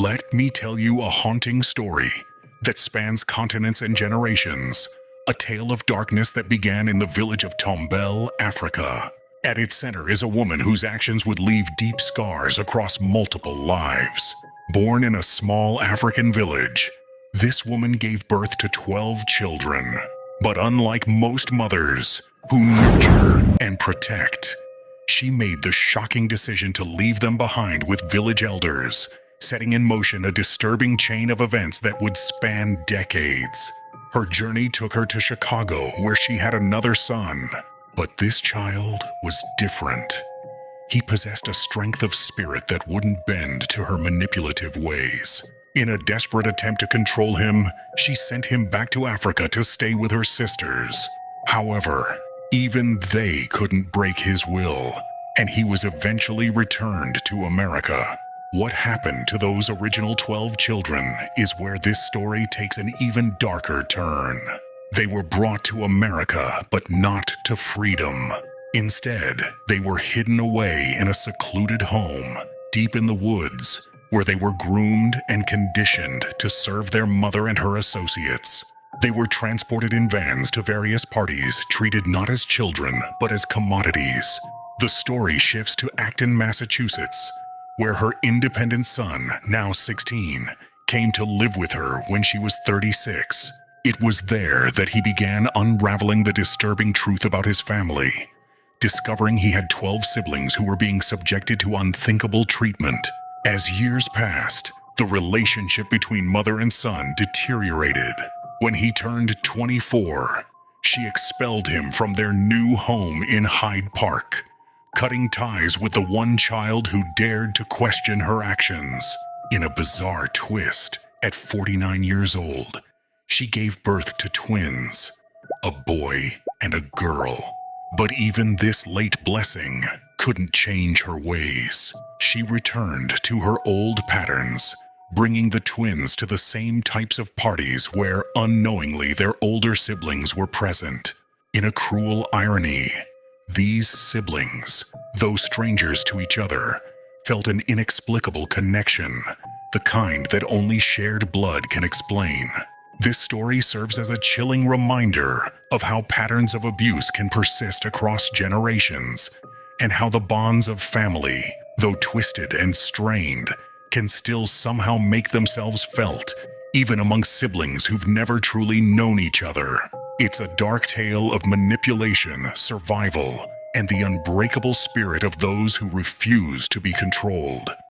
Let me tell you a haunting story that spans continents and generations, a tale of darkness that began in the village of Tombel, Africa. At its center is a woman whose actions would leave deep scars across multiple lives. Born in a small African village, this woman gave birth to 12 children. But unlike most mothers who nurture and protect, she made the shocking decision to leave them behind with village elders, setting in motion a disturbing chain of events that would span decades. Her journey took her to Chicago, where she had another son. But this child was different. He possessed a strength of spirit that wouldn't bend to her manipulative ways. In a desperate attempt to control him, she sent him back to Africa to stay with her sisters. However, even they couldn't break his will, and he was eventually returned to America. What happened to those original 12 children is where this story takes an even darker turn. They were brought to America, but not to freedom. Instead, they were hidden away in a secluded home, deep in the woods, where they were groomed and conditioned to serve their mother and her associates. They were transported in vans to various parties, treated not as children, but as commodities. The story shifts to Acton, Massachusetts, where her independent son, now 16, came to live with her when she was 36. It was there that he began unraveling the disturbing truth about his family, discovering he had 12 siblings who were being subjected to unthinkable treatment. As years passed, the relationship between mother and son deteriorated. When he turned 24, she expelled him from their new home in Hyde Park, cutting ties with the one child who dared to question her actions. In a bizarre twist, at 49 years old, she gave birth to twins, a boy and a girl. But even this late blessing couldn't change her ways. She returned to her old patterns, bringing the twins to the same types of parties where unknowingly their older siblings were present. In a cruel irony, these siblings, though strangers to each other, felt an inexplicable connection, the kind that only shared blood can explain. This story serves as a chilling reminder of how patterns of abuse can persist across generations, and how the bonds of family, though twisted and strained, can still somehow make themselves felt, even among siblings who've never truly known each other. It's a dark tale of manipulation, survival, and the unbreakable spirit of those who refuse to be controlled.